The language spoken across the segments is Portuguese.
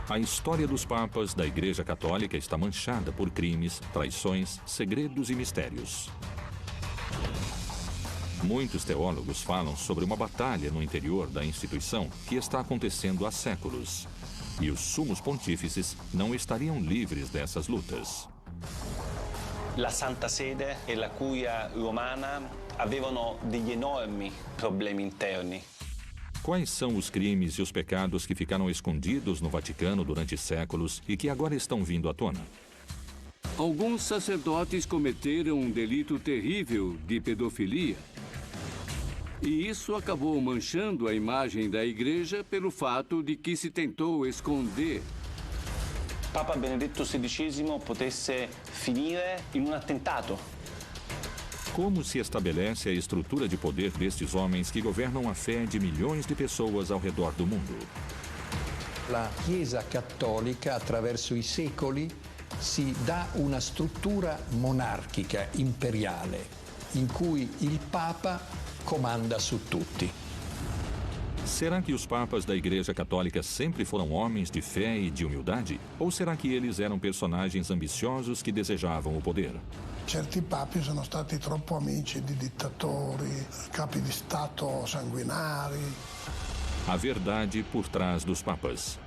A história dos papas da Igreja Católica está manchada por crimes, traições, segredos e mistérios. Muitos teólogos falam sobre uma batalha no interior da instituição que está acontecendo há séculos. E os sumos pontífices não estariam livres dessas lutas. La Santa Sede e la Curia Romana avevano degli enormi problemi interni. Quais são os crimes e os pecados que ficaram escondidos no Vaticano durante séculos e que agora estão vindo à tona? Alguns sacerdotes cometeram um delito terrível de pedofilia. E isso acabou manchando a imagem da igreja pelo fato de que se tentou esconder. Papa Benedetto XVI potesse finire in un attentato. Como se estabelece a estrutura de poder destes homens que governam a fé de milhões de pessoas ao redor do mundo? La Chiesa Cattolica, attraverso i secoli, si dà una struttura monarchica, imperiale, in cui il Papa comanda su tutti. Será que os papas da Igreja Católica sempre foram homens de fé e de humildade? Ou será que eles eram personagens ambiciosos que desejavam o poder? Certi papi sono stati troppo amici di dittatori, capi di Stato sanguinari. A verdade por trás dos papas.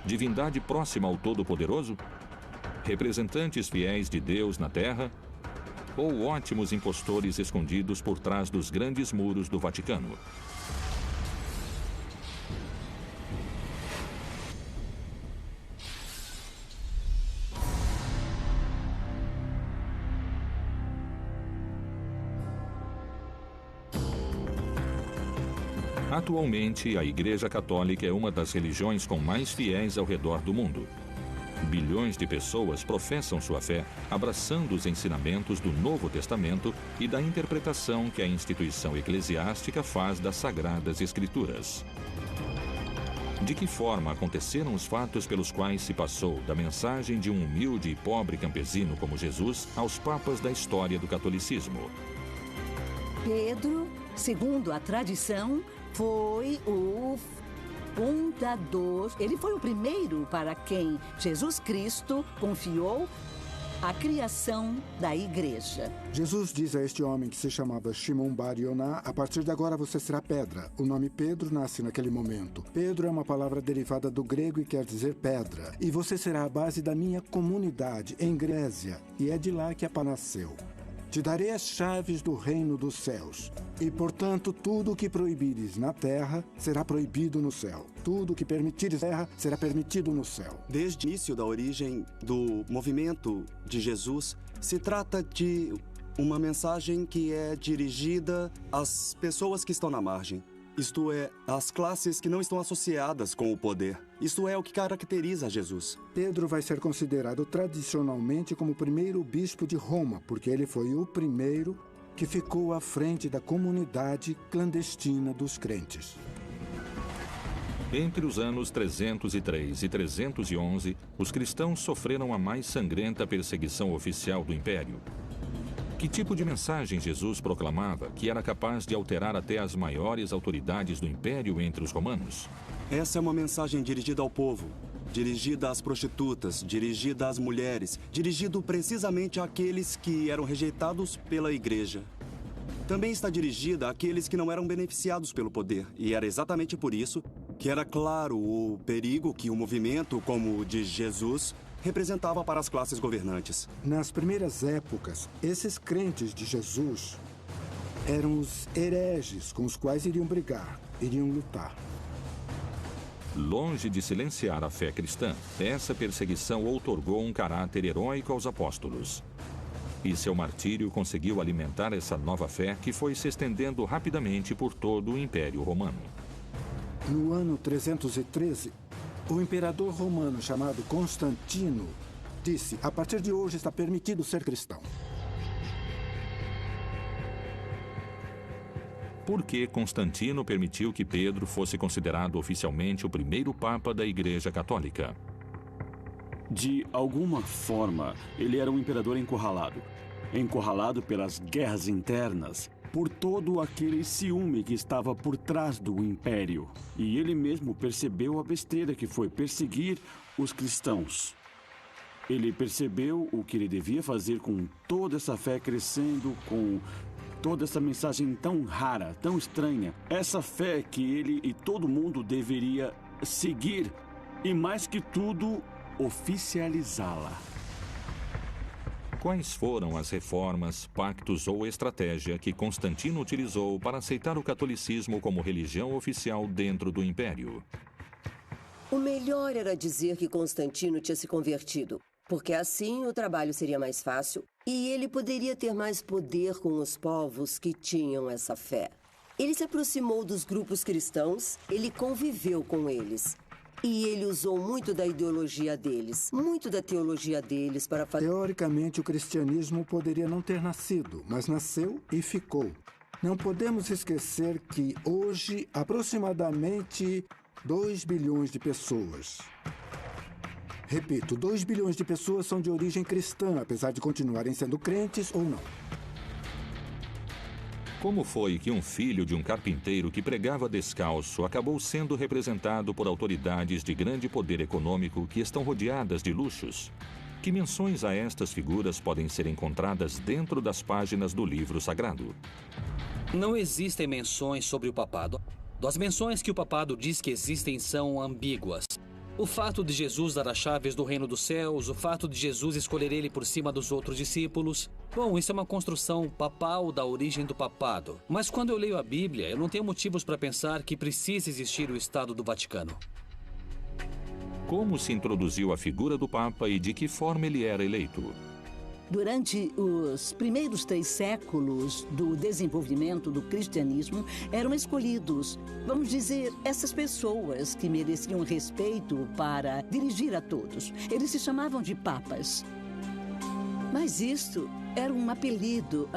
Divindade próxima ao Todo-Poderoso? Representantes fiéis de Deus na Terra? Ou ótimos impostores escondidos por trás dos grandes muros do Vaticano? Atualmente, a Igreja Católica é uma das religiões com mais fiéis ao redor do mundo. Bilhões de pessoas professam sua fé, abraçando os ensinamentos do Novo Testamento e da interpretação que a instituição eclesiástica faz das Sagradas Escrituras. De que forma aconteceram os fatos pelos quais se passou da mensagem de um humilde e pobre campesino como Jesus aos papas da história do catolicismo? Pedro, segundo a tradição, foi o fundador. Ele foi o primeiro para quem Jesus Cristo confiou a criação da igreja. Jesus diz a este homem que se chamava Shimon Bar Yoná: a partir de agora você será pedra. O nome Pedro nasce naquele momento. Pedro é uma palavra derivada do grego e quer dizer pedra. E você será a base da minha comunidade em Grécia. E é de lá que a pá nasceu. Te darei as chaves do reino dos céus. E, portanto, tudo o que proibires na terra será proibido no céu. Tudo o que permitires na terra será permitido no céu. Desde o início da origem do movimento de Jesus, se trata de uma mensagem que é dirigida às pessoas que estão na margem. Isto é, às classes que não estão associadas com o poder. Isto é o que caracteriza Jesus. Pedro vai ser considerado tradicionalmente como o primeiro bispo de Roma, porque ele foi o primeiro que ficou à frente da comunidade clandestina dos crentes. Entre os anos 303 e 311, os cristãos sofreram a mais sangrenta perseguição oficial do Império. Que tipo de mensagem Jesus proclamava que era capaz de alterar até as maiores autoridades do Império entre os romanos? Essa é uma mensagem dirigida ao povo, dirigida às prostitutas, dirigida às mulheres, dirigido precisamente àqueles que eram rejeitados pela igreja. Também está dirigida àqueles que não eram beneficiados pelo poder, e era exatamente por isso que era claro o perigo que o movimento como o de Jesus representava para as classes governantes. Nas primeiras épocas, esses crentes de Jesus eram os hereges com os quais iriam brigar, iriam lutar. Longe de silenciar a fé cristã, essa perseguição outorgou um caráter heróico aos apóstolos. E seu martírio conseguiu alimentar essa nova fé que foi se estendendo rapidamente por todo o Império Romano. No ano 313, o imperador romano chamado Constantino disse: a partir de hoje está permitido ser cristão. Por que Constantino permitiu que Pedro fosse considerado oficialmente o primeiro papa da Igreja Católica? De alguma forma, ele era um imperador encurralado. Encurralado pelas guerras internas, por todo aquele ciúme que estava por trás do império. E ele mesmo percebeu a besteira que foi perseguir os cristãos. Ele percebeu o que ele devia fazer com toda essa fé crescendo, com toda essa mensagem tão rara, tão estranha. Essa fé que ele e todo mundo deveria seguir e, mais que tudo, oficializá-la. Quais foram as reformas, pactos ou estratégia que Constantino utilizou para aceitar o catolicismo como religião oficial dentro do Império? O melhor era dizer que Constantino tinha se convertido, porque assim o trabalho seria mais fácil e ele poderia ter mais poder com os povos que tinham essa fé. Ele se aproximou dos grupos cristãos, ele conviveu com eles. E ele usou muito da ideologia deles, muito da teologia deles para fazer... Teoricamente, o cristianismo poderia não ter nascido, mas nasceu e ficou. Não podemos esquecer que hoje, aproximadamente 2 bilhões de pessoas. Repito, 2 bilhões de pessoas são de origem cristã, apesar de continuarem sendo crentes ou não. Como foi que um filho de um carpinteiro que pregava descalço acabou sendo representado por autoridades de grande poder econômico que estão rodeadas de luxos? Que menções a estas figuras podem ser encontradas dentro das páginas do livro sagrado? Não existem menções sobre o papado. As menções que o papado diz que existem são ambíguas. O fato de Jesus dar as chaves do reino dos céus, o fato de Jesus escolher ele por cima dos outros discípulos. Bom, isso é uma construção papal da origem do papado. Mas quando eu leio a Bíblia, eu não tenho motivos para pensar que precisa existir o Estado do Vaticano. Como se introduziu a figura do Papa e de que forma ele era eleito? Durante os primeiros 3 séculos do desenvolvimento do cristianismo, eram escolhidos, vamos dizer, essas pessoas que mereciam respeito para dirigir a todos. Eles se chamavam de papas. Mas isto era um apelido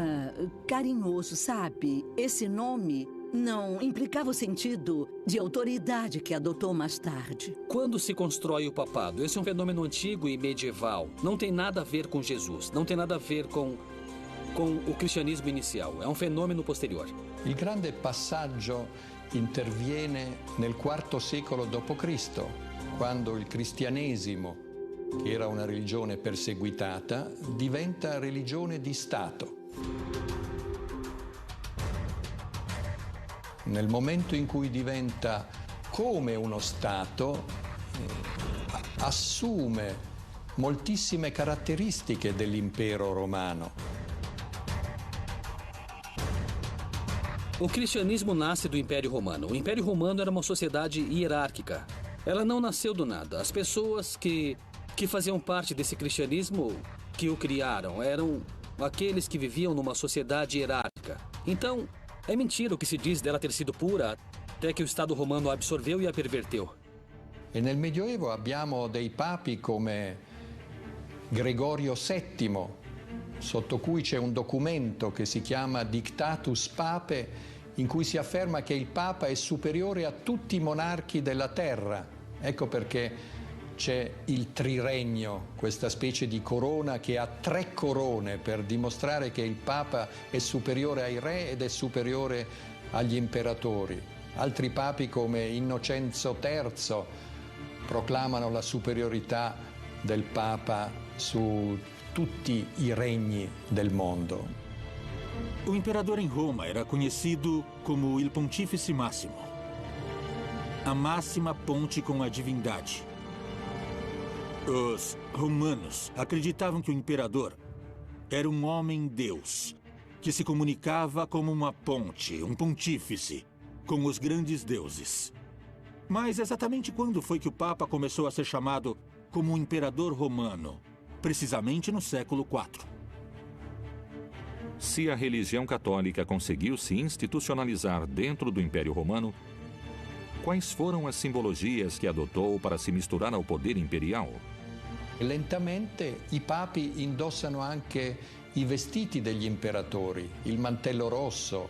carinhoso, sabe? Esse nome não implicava o sentido de autoridade que adotou mais tarde. Quando se constrói o papado? Esse é um fenômeno antigo e medieval. Não tem nada a ver com Jesus. Não tem nada a ver com o cristianismo inicial. É um fenômeno posterior. Il grande passaggio interviene nel IV secolo d.C., quando il cristianesimo, che era una religione perseguitata, diventa religione di Stato. Nel momento in cui diventa come uno Stato, assume moltissime caratteristiche dell'impero romano. O cristianismo nasce do Império Romano. O Império Romano era uma sociedade hierárquica. Ela não nasceu do nada. As pessoas que faziam parte desse cristianismo, que o criaram, eram aqueles que viviam numa sociedade hierárquica. Então, é mentira o que se diz dela ter sido pura, até que o Estado romano a absorveu e a perverteu. E nel Medioevo abbiamo dei papi come Gregorio VII, sotto cui c'è un documento che si chiama Dictatus Pape, in cui si afferma che il Papa è superiore a tutti i monarchi della terra. Ecco perché c'è il triregno, questa specie di corona che ha 3 corone per dimostrare che il Papa è superiore ai re ed è superiore agli imperatori. Altri papi come Innocenzo III proclamano la superiorità del Papa su tutti i regni del mondo. O imperador em Roma era conhecido como Il Pontífice Máximo, a máxima ponte com a divindade. Os romanos acreditavam que o imperador era um homem-deus, que se comunicava como uma ponte, um pontífice, com os grandes deuses. Mas exatamente quando foi que o Papa começou a ser chamado como um imperador romano? Precisamente no século IV. Se a religião católica conseguiu se institucionalizar dentro do Império Romano, quais foram as simbologias que adotou para se misturar ao poder imperial? Lentamente i papi indossano anche i vestiti degli imperatori, il mantello rosso,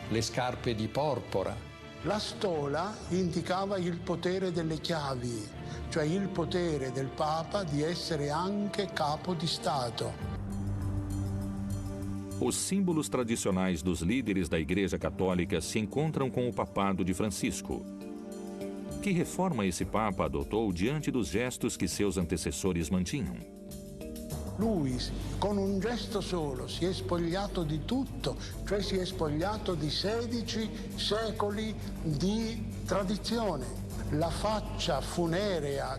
le scarpe di porpora. La stola indicava il potere delle chiavi, cioè il potere del Papa di essere anche capo di Stato. Os símbolos tradicionais dos líderes da Igreja Católica se encontram com o papado de Francisco. Que reforma esse Papa adotou diante dos gestos que seus antecessores mantinham? Lui, con un gesto solo, si è spogliato di tutto, cioè si è spogliato di 16 secoli di tradizione. La faccia funerea,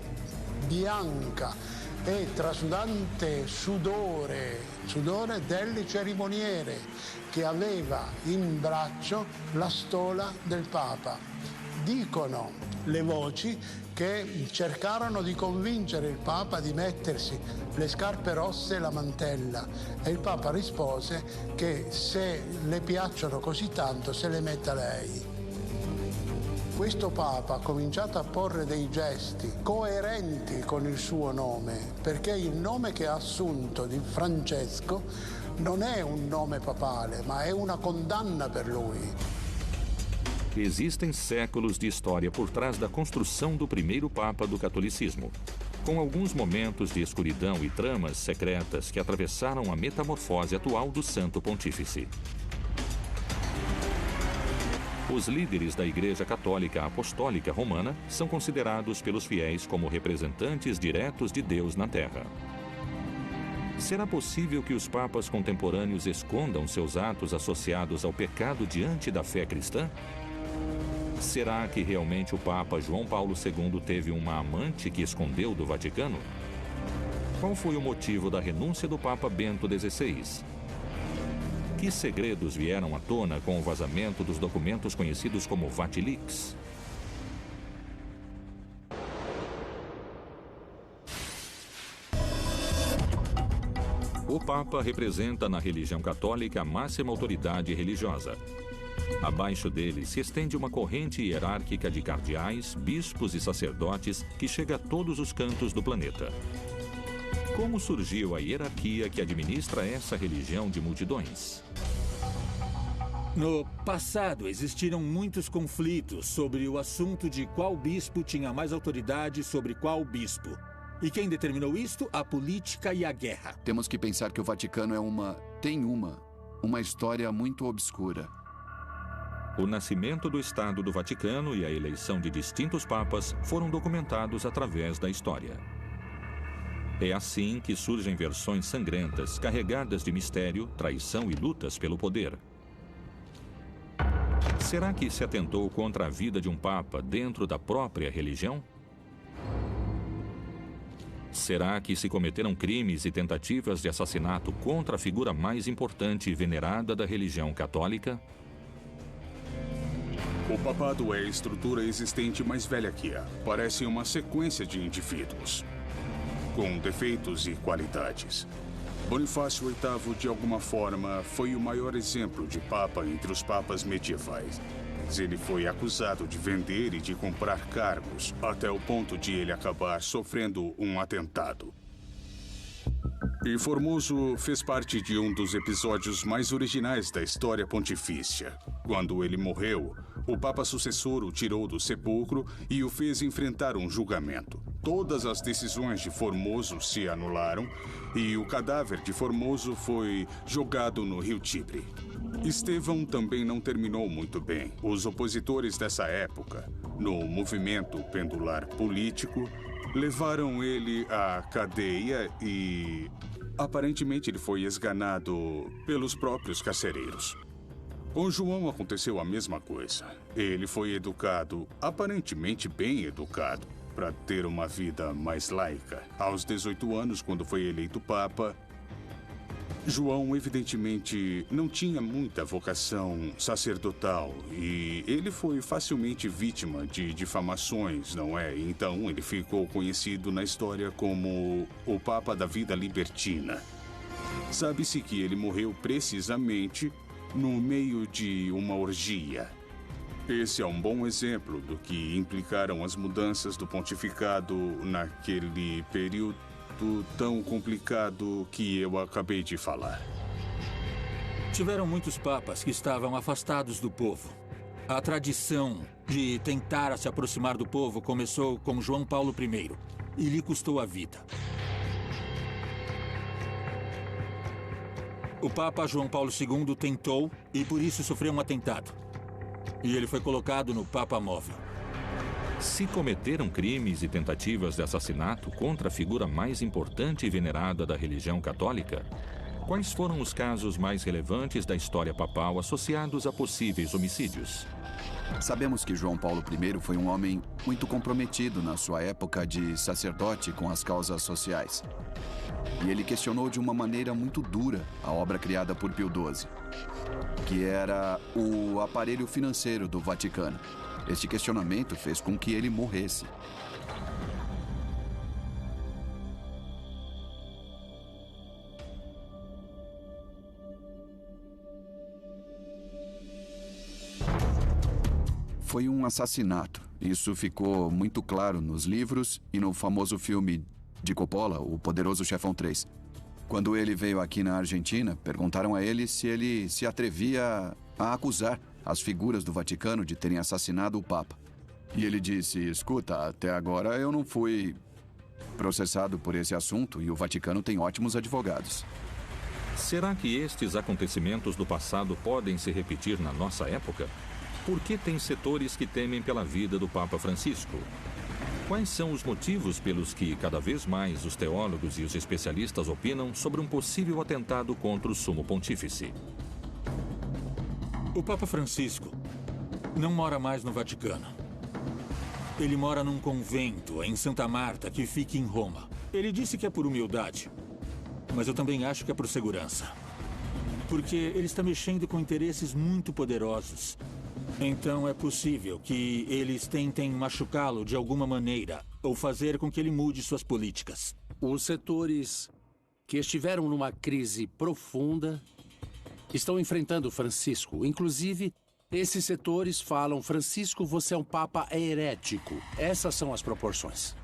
bianca e trasudante sudore delle cerimoniere, che aveva in braccio la stola del Papa. Dicono le voci che cercarono di convincere il Papa di mettersi le scarpe rosse e la mantella, e il Papa rispose che se le piacciono così tanto se le metta lei. Questo Papa ha cominciato a porre dei gesti coerenti con il suo nome, perché il nome che ha assunto di Francesco non è un nome papale, ma è una condanna per lui. Existem séculos de história por trás da construção do primeiro Papa do catolicismo, com alguns momentos de escuridão e tramas secretas que atravessaram a metamorfose atual do Santo Pontífice. Os líderes da Igreja Católica Apostólica Romana são considerados pelos fiéis como representantes diretos de Deus na Terra. Será possível que os papas contemporâneos escondam seus atos associados ao pecado diante da fé cristã? Será que realmente o Papa João Paulo II teve uma amante que escondeu do Vaticano? Qual foi o motivo da renúncia do Papa Bento XVI? Que segredos vieram à tona com o vazamento dos documentos conhecidos como Vatilix? O Papa representa na religião católica a máxima autoridade religiosa. Abaixo dele se estende uma corrente hierárquica de cardeais, bispos e sacerdotes que chega a todos os cantos do planeta. Como surgiu a hierarquia que administra essa religião de multidões? No passado, existiram muitos conflitos sobre o assunto de qual bispo tinha mais autoridade sobre qual bispo. E quem determinou isto? A política e a guerra. Temos que pensar que o Vaticano tem uma história muito obscura. O nascimento do Estado do Vaticano e a eleição de distintos papas foram documentados através da história. É assim que surgem versões sangrentas, carregadas de mistério, traição e lutas pelo poder. Será que se atentou contra a vida de um papa dentro da própria religião? Será que se cometeram crimes e tentativas de assassinato contra a figura mais importante e venerada da religião católica? O papado é a estrutura existente mais velha que há. Parece uma sequência de indivíduos, com defeitos e qualidades. Bonifácio VIII, de alguma forma, foi o maior exemplo de papa entre os papas medievais. Ele foi acusado de vender e de comprar cargos, até o ponto de ele acabar sofrendo um atentado. E Formoso fez parte de um dos episódios mais originais da história pontifícia. Quando ele morreu, o Papa sucessor o tirou do sepulcro e o fez enfrentar um julgamento. Todas as decisões de Formoso se anularam e o cadáver de Formoso foi jogado no rio Tibre. Estevão também não terminou muito bem. Os opositores dessa época, no movimento pendular político, levaram ele à cadeia e aparentemente ele foi esganado pelos próprios carcereiros. Com João aconteceu a mesma coisa. Ele foi educado, aparentemente bem educado, para ter uma vida mais laica. Aos 18 anos, quando foi eleito Papa, João evidentemente não tinha muita vocação sacerdotal e ele foi facilmente vítima de difamações, não é? Então ele ficou conhecido na história como o Papa da Vida Libertina. Sabe-se que ele morreu precisamente no meio de uma orgia. Esse é um bom exemplo do que implicaram as mudanças do pontificado naquele período tão complicado que eu acabei de falar. Tiveram muitos papas que estavam afastados do povo. A tradição de tentar se aproximar do povo começou com João Paulo I e lhe custou a vida. O Papa João Paulo II tentou e por isso sofreu um atentado. E ele foi colocado no Papa Móvel. Se cometeram crimes e tentativas de assassinato contra a figura mais importante e venerada da religião católica, quais foram os casos mais relevantes da história papal associados a possíveis homicídios? Sabemos que João Paulo I foi um homem muito comprometido na sua época de sacerdote com as causas sociais. E ele questionou de uma maneira muito dura a obra criada por Pio XII, que era o aparelho financeiro do Vaticano. Este questionamento fez com que ele morresse. Foi um assassinato. Isso ficou muito claro nos livros e no famoso filme de Coppola, O Poderoso Chefão 3. Quando ele veio aqui na Argentina, perguntaram a ele se atrevia a acusar as figuras do Vaticano de terem assassinado o Papa. E ele disse: escuta, até agora eu não fui processado por esse assunto e o Vaticano tem ótimos advogados. Será que estes acontecimentos do passado podem se repetir na nossa época? Por que tem setores que temem pela vida do Papa Francisco? Quais são os motivos pelos que, cada vez mais, os teólogos e os especialistas opinam sobre um possível atentado contra o Sumo Pontífice? O Papa Francisco não mora mais no Vaticano. Ele mora num convento em Santa Marta, que fica em Roma. Ele disse que é por humildade, mas eu também acho que é por segurança. Porque ele está mexendo com interesses muito poderosos. Então é possível que eles tentem machucá-lo de alguma maneira ou fazer com que ele mude suas políticas. Os setores que estiveram numa crise profunda estão enfrentando Francisco. Inclusive, esses setores falam: Francisco, você é um papa herético. Essas são as proporções.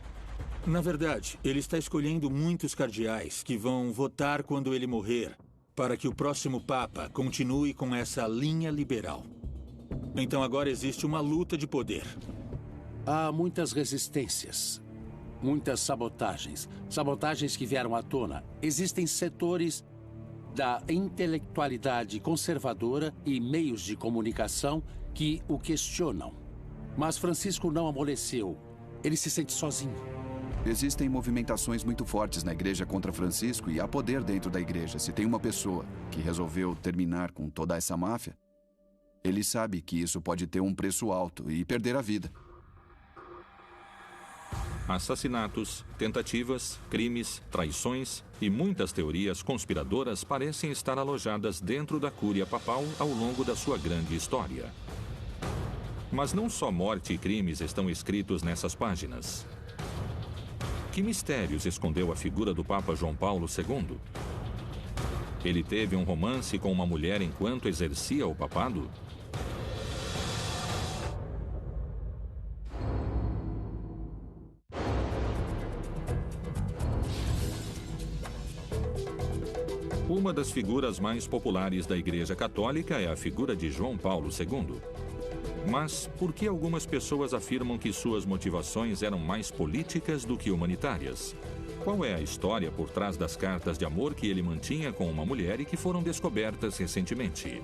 Na verdade, ele está escolhendo muitos cardeais que vão votar quando ele morrer para que o próximo papa continue com essa linha liberal. Então agora existe uma luta de poder. Há muitas resistências, muitas sabotagens. Sabotagens que vieram à tona. Existem setores da intelectualidade conservadora e meios de comunicação que o questionam. Mas Francisco não amoleceu. Ele se sente sozinho. Existem movimentações muito fortes na igreja contra Francisco e há poder dentro da igreja. Se tem uma pessoa que resolveu terminar com toda essa máfia, ele sabe que isso pode ter um preço alto e perder a vida. Assassinatos, tentativas, crimes, traições e muitas teorias conspiradoras parecem estar alojadas dentro da Cúria Papal ao longo da sua grande história. Mas não só morte e crimes estão escritos nessas páginas. Que mistérios escondeu a figura do Papa João Paulo II? Ele teve um romance com uma mulher enquanto exercia o papado? Uma das figuras mais populares da Igreja Católica é a figura de João Paulo II. Mas por que algumas pessoas afirmam que suas motivações eram mais políticas do que humanitárias? Qual é a história por trás das cartas de amor que ele mantinha com uma mulher e que foram descobertas recentemente?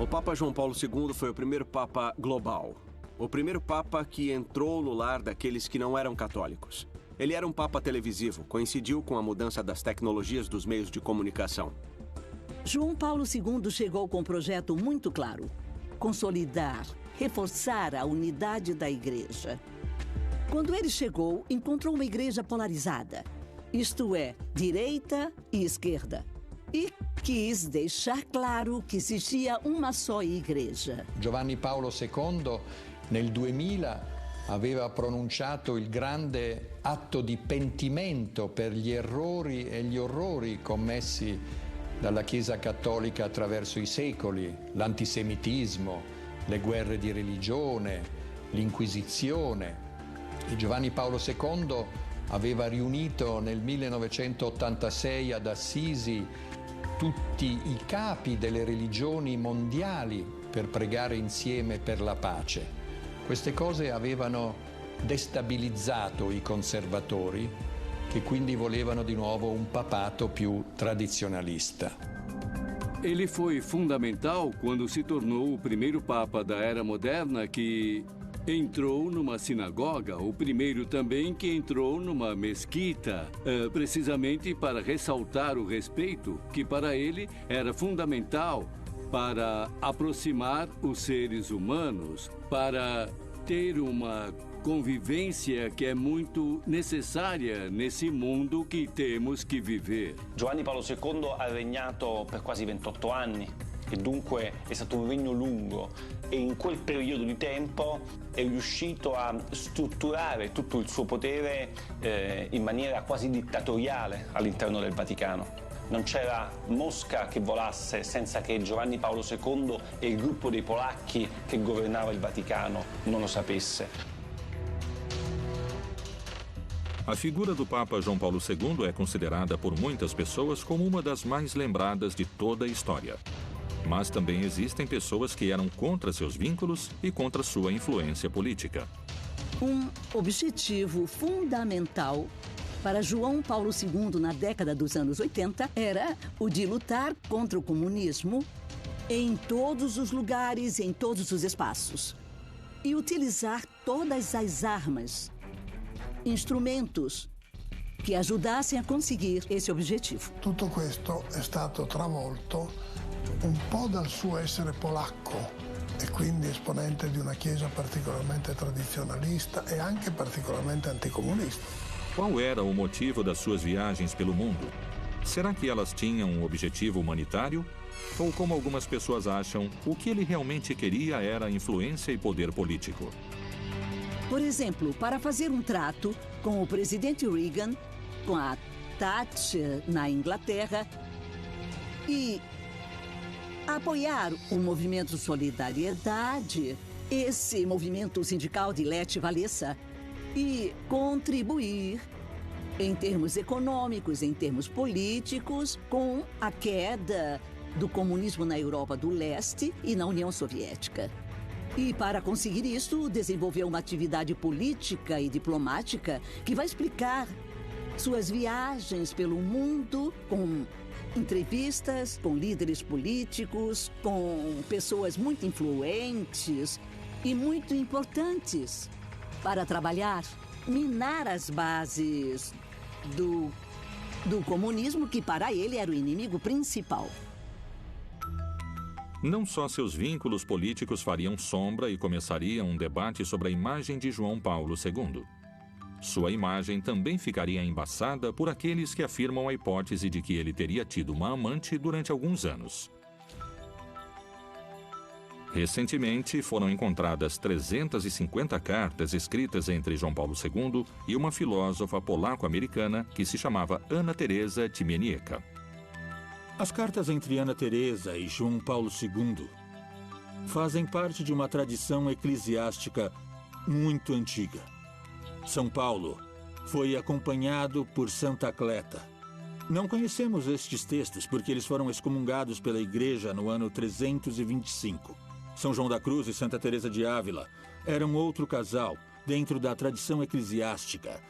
O Papa João Paulo II foi o primeiro Papa global. O primeiro Papa que entrou no lar daqueles que não eram católicos. Ele era um Papa televisivo, coincidiu com a mudança das tecnologias dos meios de comunicação. João Paulo II chegou com um projeto muito claro: consolidar, reforçar a unidade da igreja. Quando ele chegou, encontrou uma igreja polarizada, isto é, direita e esquerda. E quis deixar claro que existia uma só igreja. Giovanni Paolo II, nel 2000, aveva pronunciato il grande atto di pentimento per gli errori e gli orrori commessi dalla Chiesa Cattolica attraverso i secoli, l'antisemitismo, le guerre di religione, l'Inquisizione. E Giovanni Paolo II aveva riunito nel 1986 ad Assisi tutti i capi delle religioni mondiali per pregare insieme per la pace. Queste cose avevano destabilizzato i conservatori che quindi volevano di nuovo un papato più tradizionalista. Ele foi fundamental quando se tornou o primeiro papa da Era Moderna que entrou numa sinagoga, o primeiro também que entrou numa mesquita, precisamente para ressaltar o respeito que para ele era fundamental para aproximar os seres humanos, para ter uma convivência che è molto necessaria nesse mondo che temos che vivere. Giovanni Paolo II ha regnato per quasi 28 anni e dunque è stato un regno lungo e in quel periodo di tempo è riuscito a strutturare tutto il suo potere in maniera quasi dittatoriale all'interno del Vaticano. Non c'era mosca che volasse senza che Giovanni Paolo II e il gruppo dei polacchi che governava il Vaticano non lo sapesse. A figura do Papa João Paulo II é considerada por muitas pessoas como uma das mais lembradas de toda a história. Mas também existem pessoas que eram contra seus vínculos e contra sua influência política. Um objetivo fundamental para João Paulo II na década dos anos 80 era o de lutar contra o comunismo em todos os lugares, em todos os espaços. E utilizar todas as armas, instrumentos che aiutassem a conseguir esse obiettivo. Tutto questo è stato travolto un po' dal suo essere polacco e quindi esponente di una chiesa particolarmente tradizionalista e anche particolarmente anticomunista. Qual era o motivo das suas viagens pelo mundo? Será que elas tinham um objetivo humanitário? Ou, como algumas pessoas acham, o que ele realmente queria era influência e poder político? Por exemplo, para fazer um trato com o presidente Reagan, com a Thatcher na Inglaterra e apoiar o movimento Solidariedade, esse movimento sindical de Lech Walesa, e contribuir em termos econômicos, em termos políticos, com a queda do comunismo na Europa do Leste e na União Soviética. E para conseguir isso, desenvolveu uma atividade política e diplomática que vai explicar suas viagens pelo mundo com entrevistas com líderes políticos, com pessoas muito influentes e muito importantes para trabalhar, minar as bases do comunismo, que para ele era o inimigo principal. Não só seus vínculos políticos fariam sombra e começaria um debate sobre a imagem de João Paulo II. Sua imagem também ficaria embaçada por aqueles que afirmam a hipótese de que ele teria tido uma amante durante alguns anos. Recentemente, foram encontradas 350 cartas escritas entre João Paulo II e uma filósofa polaco-americana que se chamava Anna Teresa Timieniecka. As cartas entre Ana Teresa e João Paulo II fazem parte de uma tradição eclesiástica muito antiga. São Paulo foi acompanhado por Santa Cleta. Não conhecemos estes textos porque eles foram excomungados pela Igreja no ano 325. São João da Cruz e Santa Teresa de Ávila eram outro casal dentro da tradição eclesiástica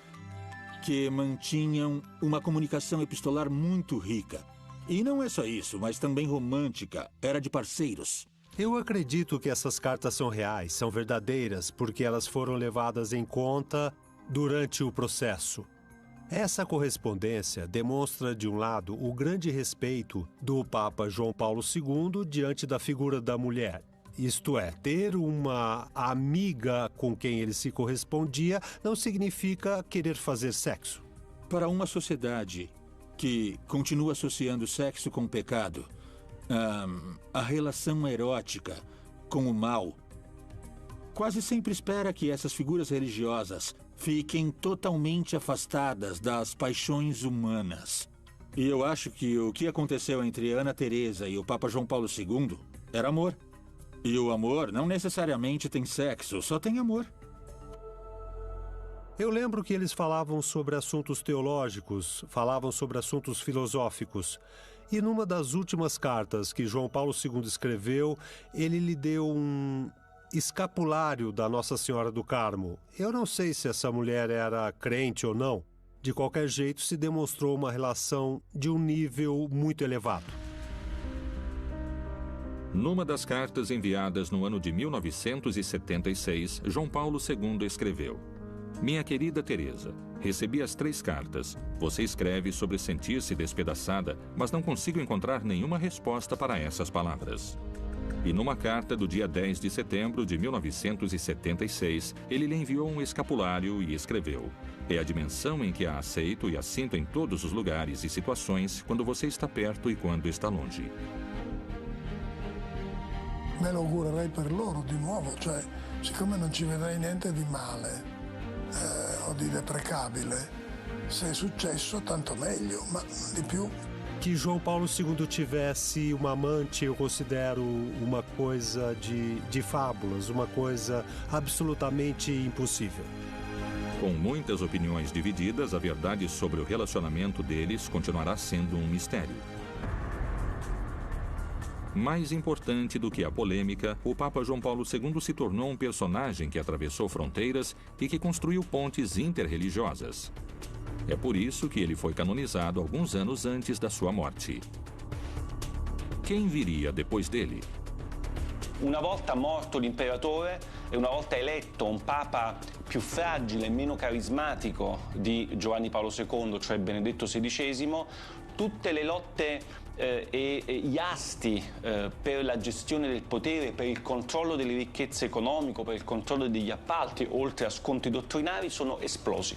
que mantinham uma comunicação epistolar muito rica. E não é só isso, mas também romântica, era de parceiros. Eu acredito que essas cartas são reais, são verdadeiras, porque elas foram levadas em conta durante o processo. Essa correspondência demonstra, de um lado, o grande respeito do Papa João Paulo II diante da figura da mulher. Isto é, ter uma amiga com quem ele se correspondia não significa querer fazer sexo. Para uma sociedade que continua associando sexo com o pecado, a relação erótica com o mal, quase sempre espera que essas figuras religiosas fiquem totalmente afastadas das paixões humanas. E eu acho que o que aconteceu entre Ana Teresa e o Papa João Paulo II era amor. E o amor não necessariamente tem sexo, só tem amor. Eu lembro que eles falavam sobre assuntos teológicos, falavam sobre assuntos filosóficos. E numa das últimas cartas que João Paulo II escreveu, ele lhe deu um escapulário da Nossa Senhora do Carmo. Eu não sei se essa mulher era crente ou não, De qualquer jeito, se demonstrou uma relação de um nível muito elevado. Numa das cartas enviadas no ano de 1976, João Paulo II escreveu: Minha querida Teresa, recebi as 3 cartas. Você escreve sobre sentir-se despedaçada, mas não consigo encontrar nenhuma resposta para essas palavras. E numa carta do dia 10 de setembro de 1976, ele lhe enviou um escapulário e escreveu: É a dimensão em que a aceito e a sinto em todos os lugares e situações, quando você está perto e quando está longe. Me lo augurerei per loro di nuovo, cioè, siccome non ci vedrei niente di male o di deprecabile, se è successo tanto meglio, ma di più. Que João Paulo II tivesse uma amante, eu considero uma coisa de fábulas, uma coisa absolutamente impossível. Com muitas opiniões divididas, a verdade sobre o relacionamento deles continuará sendo um mistério. Mais importante do que a polêmica, o Papa João Paulo II se tornou um personagem que atravessou fronteiras e que construiu pontes interreligiosas. É por isso que ele foi canonizado alguns anos antes da sua morte. Quem viria depois dele? Una volta morto l'imperatore e una volta eletto un papa più fragile e meno carismatico di Giovanni Paolo II, cioè Benedetto XVI, tutte le lotte e gli asti per la gestione del potere, per il controllo delle ricchezze economiche, per il controllo degli appalti, oltre a scontri dottrinari, sono esplosi.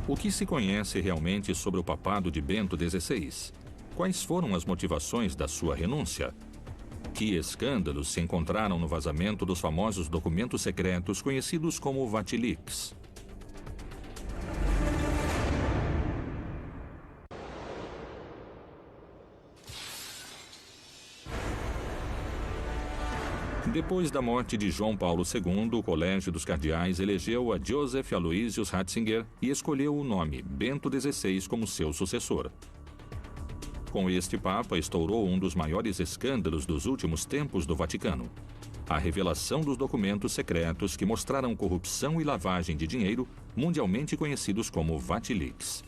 O que se conhece realmente sobre o papado de Bento XVI? Quais foram as motivações da sua renúncia? Que escândalos se encontraram no vazamento dos famosos documentos secretos conhecidos como Vatilix? Depois da morte de João Paulo II, o Colégio dos Cardeais elegeu a Joseph Aloysius Ratzinger e escolheu o nome Bento XVI como seu sucessor. Com este Papa, estourou um dos maiores escândalos dos últimos tempos do Vaticano: a revelação dos documentos secretos que mostraram corrupção e lavagem de dinheiro, mundialmente conhecidos como Vatilix.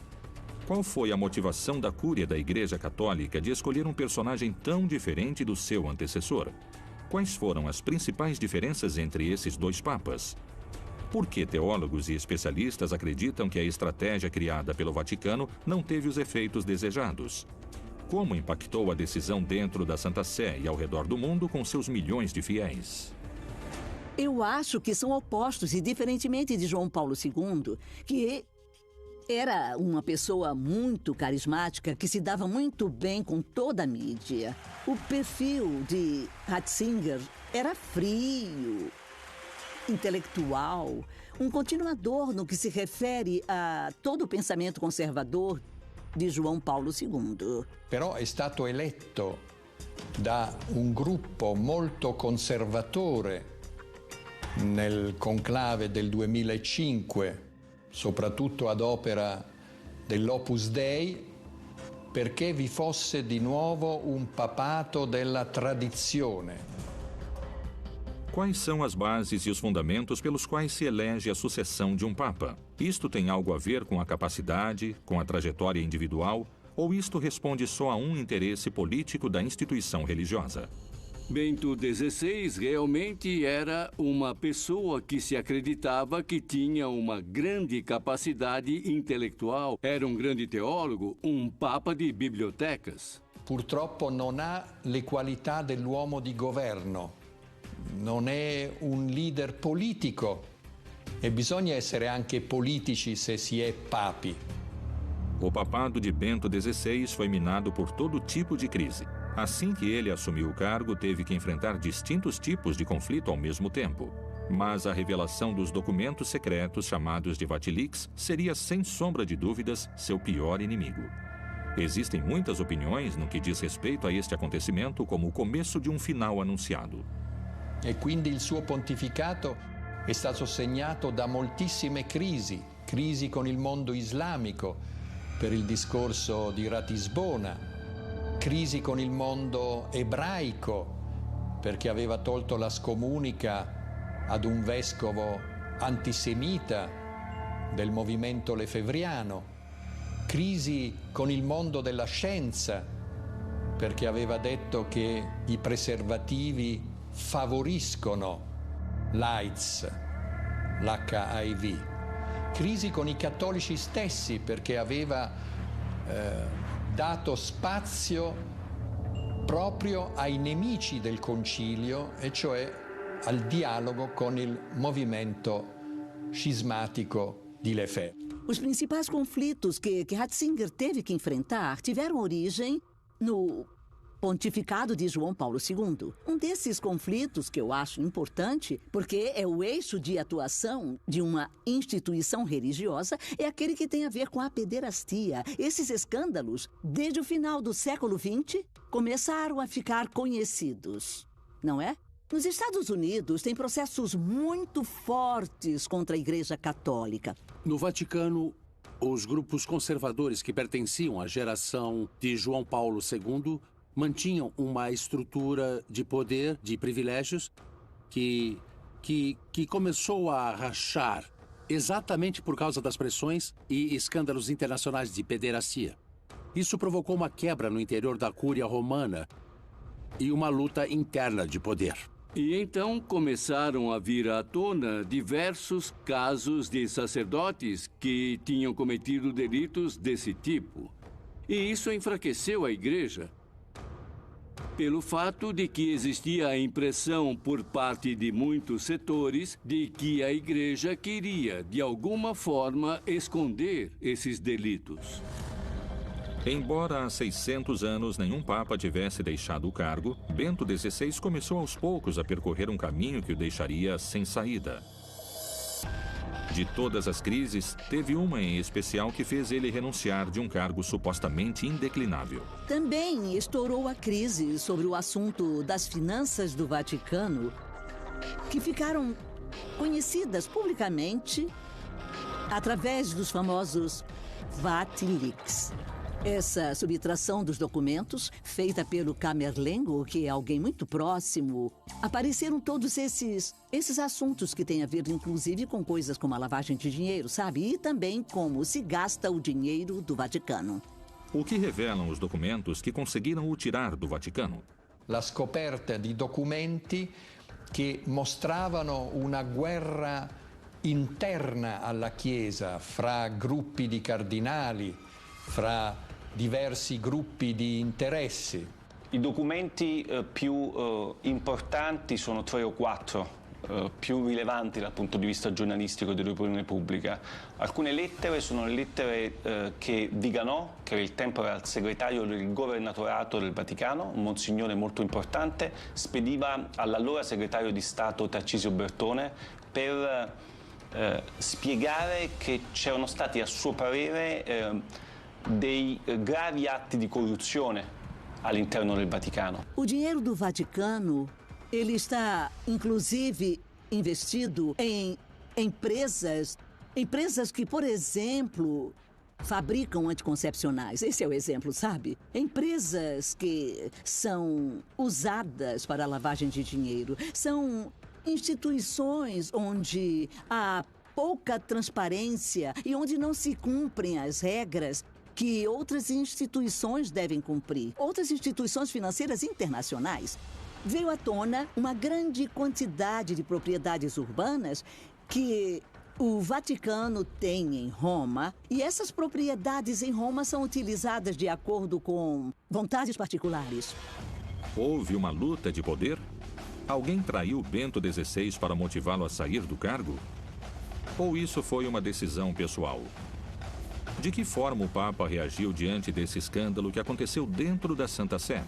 Qual foi a motivação da Cúria da Igreja Católica de escolher um personagem tão diferente do seu antecessor? Quais foram as principais diferenças entre esses 2 papas? Por que teólogos e especialistas acreditam que a estratégia criada pelo Vaticano não teve os efeitos desejados? Como impactou a decisão dentro da Santa Sé e ao redor do mundo com seus milhões de fiéis? Eu acho que são opostos e, diferentemente de João Paulo II, que era uma pessoa muito carismática que se dava muito bem com toda a mídia. O perfil de Ratzinger era frio, intelectual, um continuador no que se refere a todo o pensamento conservador di João Paulo II. Però è stato eletto da un gruppo molto conservatore nel conclave del 2005, soprattutto ad opera dell'Opus Dei, perché vi fosse di nuovo un papato della tradizione. Quais são as bases e os fundamentos pelos quais se elege a sucessão de um Papa? Isto tem algo a ver com a capacidade, com a trajetória individual, ou isto responde só a um interesse político da instituição religiosa? Bento XVI realmente era uma pessoa que se acreditava que tinha uma grande capacidade intelectual, era um grande teólogo, um papa de bibliotecas. Purtroppo non ha le qualità dell'uomo di governo, non è un leader politico e bisogna essere anche politici se si è papi. O papado de Bento XVI foi minado por todo tipo de crise. Assim que ele assumiu o cargo, teve que enfrentar distintos tipos de conflito ao mesmo tempo. Mas a revelação dos documentos secretos, chamados de Vatilix, seria, sem sombra de dúvidas, seu pior inimigo. Existem muitas opiniões no que diz respeito a este acontecimento como o começo de um final anunciado. E quindi il suo pontificato è stato segnato da moltissime crisi con il mondo islamico per il discorso di Ratisbona, crisi con il mondo ebraico perché aveva tolto la scomunica ad un vescovo antisemita del movimento lefebvriano. crisi con il mondo della scienza, perché aveva detto che i preservativi favoriscono l'AIDS, l'HIV. Crisi con i cattolici stessi, perché aveva dato spazio proprio ai nemici del concilio, e cioè al dialogo con il movimento cismático de Lefebvre. Os principais conflitos que Ratzinger teve que enfrentar tiveram origem no pontificado de João Paulo II. Um desses conflitos que eu acho importante, porque é o eixo de atuação de uma instituição religiosa, é aquele que tem a ver com a pederastia. Esses escândalos, desde o final do século XX, começaram a ficar conhecidos, não é? Nos Estados Unidos, tem processos muito fortes contra a Igreja Católica. No Vaticano, os grupos conservadores que pertenciam à geração de João Paulo II mantinham uma estrutura de poder, de privilégios, que começou a rachar exatamente por causa das pressões e escândalos internacionais de pederastia. Isso provocou uma quebra no interior da Cúria Romana e uma luta interna de poder. E então começaram a vir à tona diversos casos de sacerdotes que tinham cometido delitos desse tipo. E isso enfraqueceu a Igreja, pelo fato de que existia a impressão por parte de muitos setores de que a Igreja queria, de alguma forma, esconder esses delitos. Embora há 600 anos nenhum papa tivesse deixado o cargo, Bento XVI começou aos poucos a percorrer um caminho que o deixaria sem saída. De todas as crises, teve uma em especial que fez ele renunciar de um cargo supostamente indeclinável. Também estourou a crise sobre o assunto das finanças do Vaticano, que ficaram conhecidas publicamente através dos famosos Vatilics. Essa subtração dos documentos, feita pelo Camerlengo, que é alguém muito próximo, apareceram todos esses assuntos que têm a ver, inclusive, com coisas como a lavagem de dinheiro, sabe? E também como se gasta o dinheiro do Vaticano. O que revelam os documentos que conseguiram o tirar do Vaticano? La scoperta di documenti che mostravano una guerra interna alla Chiesa fra gruppi di cardinali, fra diversi gruppi di interessi. I documenti più importanti sono 3 o 4, più rilevanti dal punto di vista giornalistico dell'opinione pubblica. Alcune lettere sono le lettere che Viganò, che al tempo era il segretario del governatorato del Vaticano, un monsignore molto importante, spediva all'allora segretario di Stato Tarcisio Bertone per spiegare che c'erano stati, a suo parere, dei gravi atti di corruzione all'interno del Vaticano. O dinheiro do Vaticano, ele está, inclusive, investido em empresas que, por exemplo, fabricam anticoncepcionais. Esse é o exemplo, sabe? Empresas que são usadas para a lavagem de dinheiro. São instituições onde há pouca transparência e onde não se cumprem as regras que outras instituições devem cumprir, outras instituições financeiras internacionais. Veio à tona uma grande quantidade de propriedades urbanas que o Vaticano tem em Roma, e essas propriedades em Roma são utilizadas de acordo com vontades particulares. Houve uma luta de poder? Alguém traiu Bento XVI para motivá-lo a sair do cargo? Ou isso foi uma decisão pessoal? De que forma o Papa reagiu diante desse escândalo que aconteceu dentro da Santa Sé?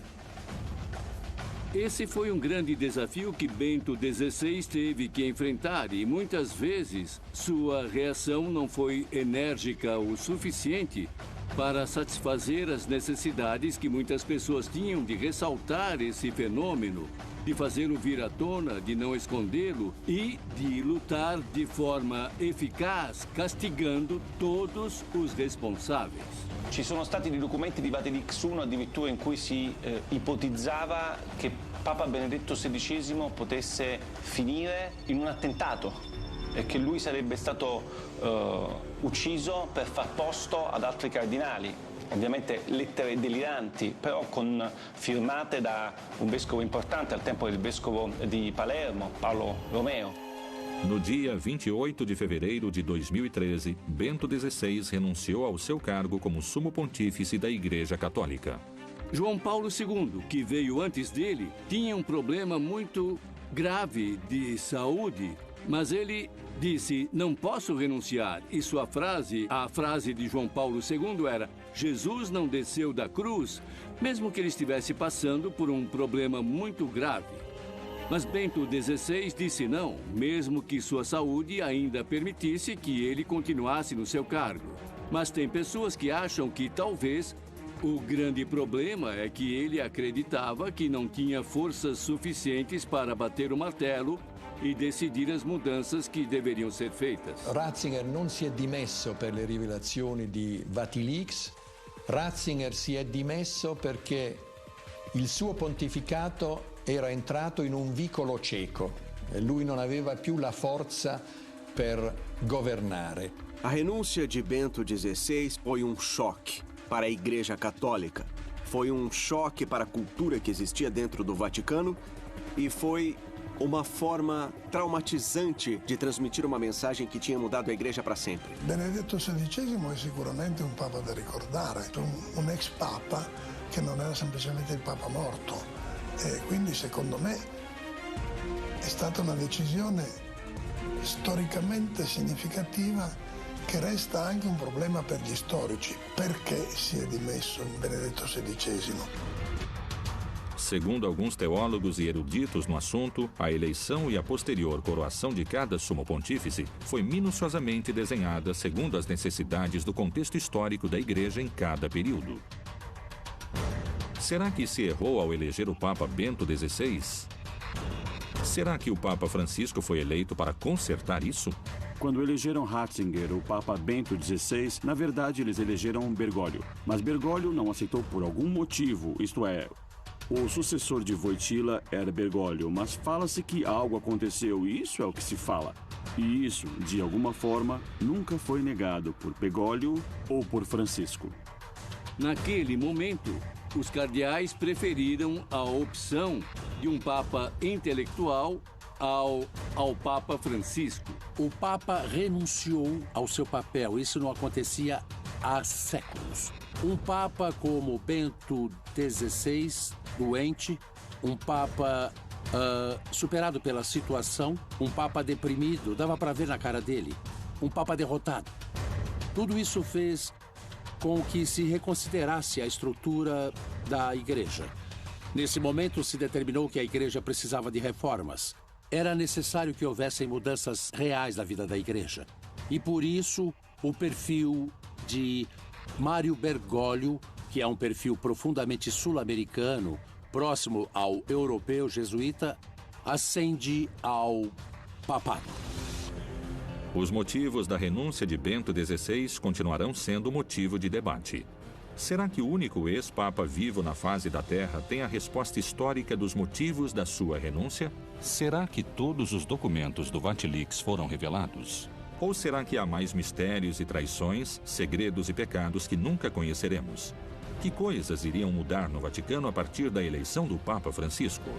Esse foi um grande desafio que Bento XVI teve que enfrentar e muitas vezes sua reação não foi enérgica o suficiente para satisfazer as necessidades que muitas pessoas tinham de ressaltar esse fenômeno, de fazê-lo vir à tona, de não escondê-lo e de lutar de forma eficaz, castigando todos os responsáveis. Ci sono stati dei documenti di Vatilix I addirittura in cui si ipotizzava che Papa Benedetto XVI potesse finire in un attentato e che lui sarebbe stato ucciso per far posto ad altri cardinali. Ovviamente lettere deliranti, però firmate da un vescovo importante al tempo del vescovo di Palermo, Paolo Romeo. No dia 28 de fevereiro de 2013, Bento XVI renunciou ao seu cargo como sumo pontífice da Igreja Católica. João Paulo II, que veio antes dele, tinha um problema muito grave de saúde, mas ele disse: não posso renunciar. E sua frase, a frase de João Paulo II era: Jesus não desceu da cruz, mesmo que ele estivesse passando por um problema muito grave. Mas Bento XVI disse não, mesmo que sua saúde ainda permitisse que ele continuasse no seu cargo. Mas tem pessoas que acham que talvez o grande problema é que ele acreditava que não tinha forças suficientes para bater o martelo e decidir as mudanças que deveriam ser feitas. Ratzinger non si è dimesso per le rivelazioni di Vatilix, Ratzinger si è dimesso perché il suo pontificato era entrato in un vicolo cieco e lui non aveva più la forza per governare. A renúncia de Bento XVI foi um choque para a Igreja Católica. Foi um choque para a cultura que existia dentro do Vaticano e foi uma forma traumatizante de transmitir uma mensagem que tinha mudado a Igreja para sempre. Benedetto XVI è sicuramente un papa da ricordare, un ex papa che non era semplicemente il papa morto. E quindi secondo me è stata una decisione storicamente significativa che resta anche un problema per gli storici. Perché si è dimesso Benedetto XVI? Segundo alguns teólogos e eruditos no assunto, a eleição e a posterior coroação de cada sumo pontífice foi minuciosamente desenhada segundo as necessidades do contexto histórico da Igreja em cada período. Será que se errou ao eleger o Papa Bento XVI? Será que o Papa Francisco foi eleito para consertar isso? Quando elegeram Ratzinger, o Papa Bento XVI, na verdade eles elegeram Bergoglio. Mas Bergoglio não aceitou por algum motivo, isto é, o sucessor de Wojtyla era Bergoglio, mas fala-se que algo aconteceu e isso é o que se fala. E isso, de alguma forma, nunca foi negado por Bergoglio ou por Francisco. Naquele momento, os cardeais preferiram a opção de um Papa intelectual ao Papa Francisco. O Papa renunciou ao seu papel. Isso não acontecia há séculos. Um Papa como Bento XVI, doente, um Papa superado pela situação, um Papa deprimido, dava para ver na cara dele, um Papa derrotado. Tudo isso fez com que se reconsiderasse a estrutura da Igreja. Nesse momento, se determinou que a Igreja precisava de reformas. Era necessário que houvessem mudanças reais na vida da Igreja. E por isso, o perfil de Mário Bergoglio, que é um perfil profundamente sul-americano, próximo ao europeu jesuíta, ascende ao papado. Os motivos da renúncia de Bento XVI continuarão sendo motivo de debate. Será que o único ex-papa vivo na face da Terra tem a resposta histórica dos motivos da sua renúncia? Será que todos os documentos do Vatilix foram revelados? Ou será que há mais mistérios e traições, segredos e pecados que nunca conheceremos? Que coisas iriam mudar no Vaticano a partir da eleição do Papa Francisco?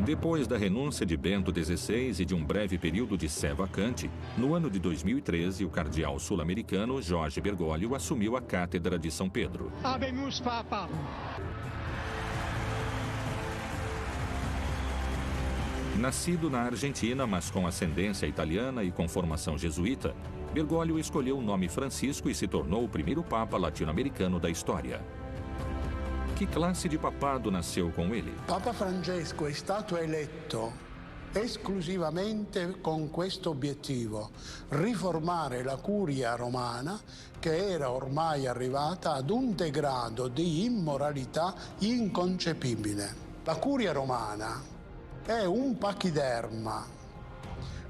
Depois da renúncia de Bento XVI e de um breve período de sé vacante, no ano de 2013, o cardeal sul-americano Jorge Bergoglio assumiu a cátedra de São Pedro. Habemus Papa! Nascido na Argentina, mas com ascendência italiana e com formação jesuíta, Bergoglio escolheu o nome Francisco e se tornou o primeiro papa latino-americano da história. Que classe de papado nasceu com ele? Papa Francesco è stato eletto esclusivamente con questo obiettivo: riformare la curia romana, che era ormai arrivata ad un degrado di immoralità inconcepibile. La curia romana è un pachiderma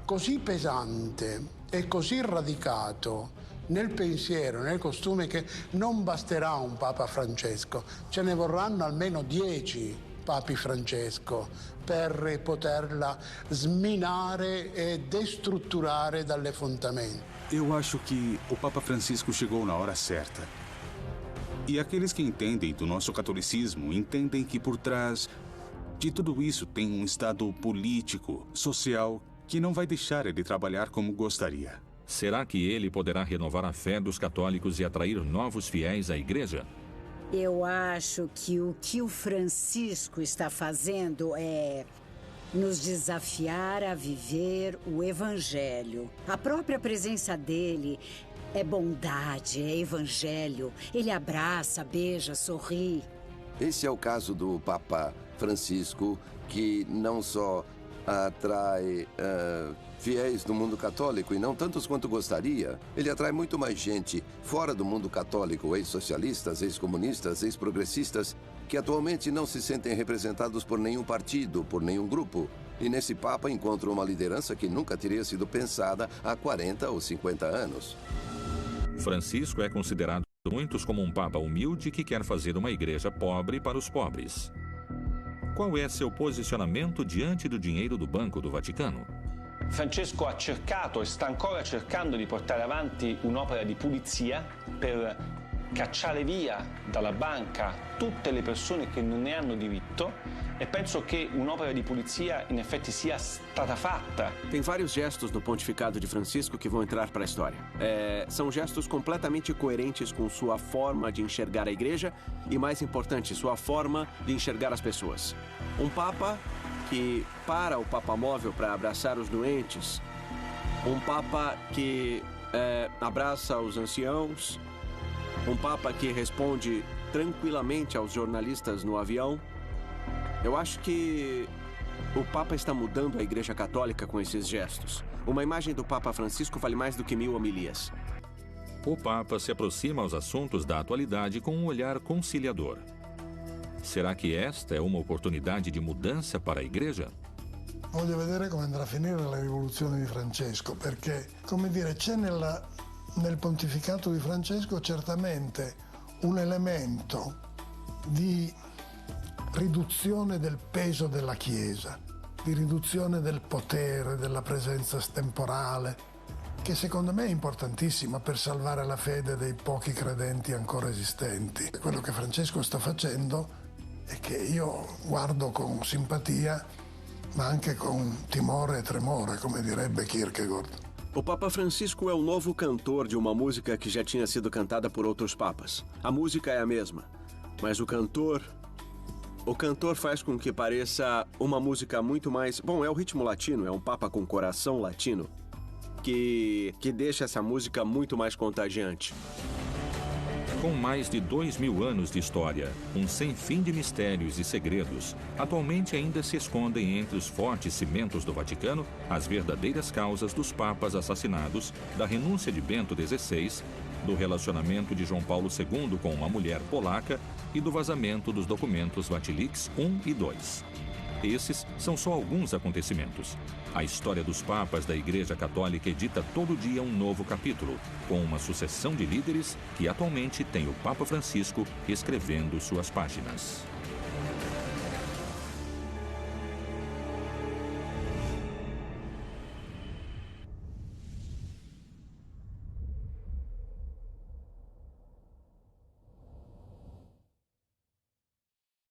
così pesante e così radicato nel pensiero, nel costume che non basterà un Papa Francesco, ce ne vorranno almeno 10 Papi Francesco per poterla sminare e destrutturare dalle fondamenta. Eu acho que o Papa Francisco chegou na hora certa. E aqueles que entendem do nosso catolicismo entendem que por trás de tudo isso tem um estado político, social, que não vai deixar ele trabalhar como gostaria. Será que ele poderá renovar a fé dos católicos e atrair novos fiéis à igreja? Eu acho que o Francisco está fazendo é nos desafiar a viver o Evangelho. A própria presença dele é bondade, é Evangelho. Ele abraça, beija, sorri. Esse é o caso do Papa Francisco, que não só atrai fiéis do mundo católico, e não tantos quanto gostaria. Ele atrai muito mais gente fora do mundo católico, ex-socialistas, ex-comunistas, ex-progressistas, que atualmente não se sentem representados por nenhum partido, por nenhum grupo. E nesse Papa encontram uma liderança que nunca teria sido pensada há 40 ou 50 anos. Francisco é considerado por muitos como um Papa humilde que quer fazer uma igreja pobre para os pobres. Qual é seu posicionamento diante do dinheiro do Banco do Vaticano? Francesco ha cercato e sta ancora cercando di portare avanti un'opera di pulizia per cacciare via dalla banca tutte le persone che non ne hanno diritto, e penso che un'opera di pulizia in effetti sia stata fatta. Tem vários gestos no pontificado de Francisco que vão entrar para a história. São gestos completamente coerentes com sua forma de enxergar a igreja e, mais importante, sua forma de enxergar as pessoas. Um Papa que para o Papa Móvel para abraçar os doentes, um Papa que abraça os anciãos, um Papa que responde tranquilamente aos jornalistas no avião. Eu acho que o Papa está mudando a Igreja Católica com esses gestos. Uma imagem do Papa Francisco vale mais do que 1000 homilias. O Papa se aproxima aos assuntos da atualidade com um olhar conciliador. Será que esta é uma oportunidade de mudança para a Igreja? Voglio vedere come andrà a finire la rivoluzione di Francesco, perché, come dire, c'è nel pontificato di Francesco certamente un elemento di riduzione del peso della Chiesa, di riduzione del potere, della presenza temporale, che secondo me è importantissima per salvare la fede dei pochi credenti ancora esistenti. Quello che Francesco sta facendo e che io guardo con simpatia, ma anche con timore e tremore, come direbbe Kierkegaard. O Papa Francisco é o novo cantor de uma música que já tinha sido cantada por outros papas. A música é a mesma, mas o cantor faz com que pareça uma música muito mais... Bom, é o ritmo latino, é um Papa com coração latino, que deixa essa música muito mais contagiante. Com mais de 2000 anos de história, um sem fim de mistérios e segredos, atualmente ainda se escondem entre os fortes cimentos do Vaticano as verdadeiras causas dos papas assassinados, da renúncia de Bento XVI, do relacionamento de João Paulo II com uma mulher polaca e do vazamento dos documentos Vatilix I e II. Esses são só alguns acontecimentos. A história dos papas da Igreja Católica edita todo dia um novo capítulo, com uma sucessão de líderes que atualmente tem o Papa Francisco escrevendo suas páginas.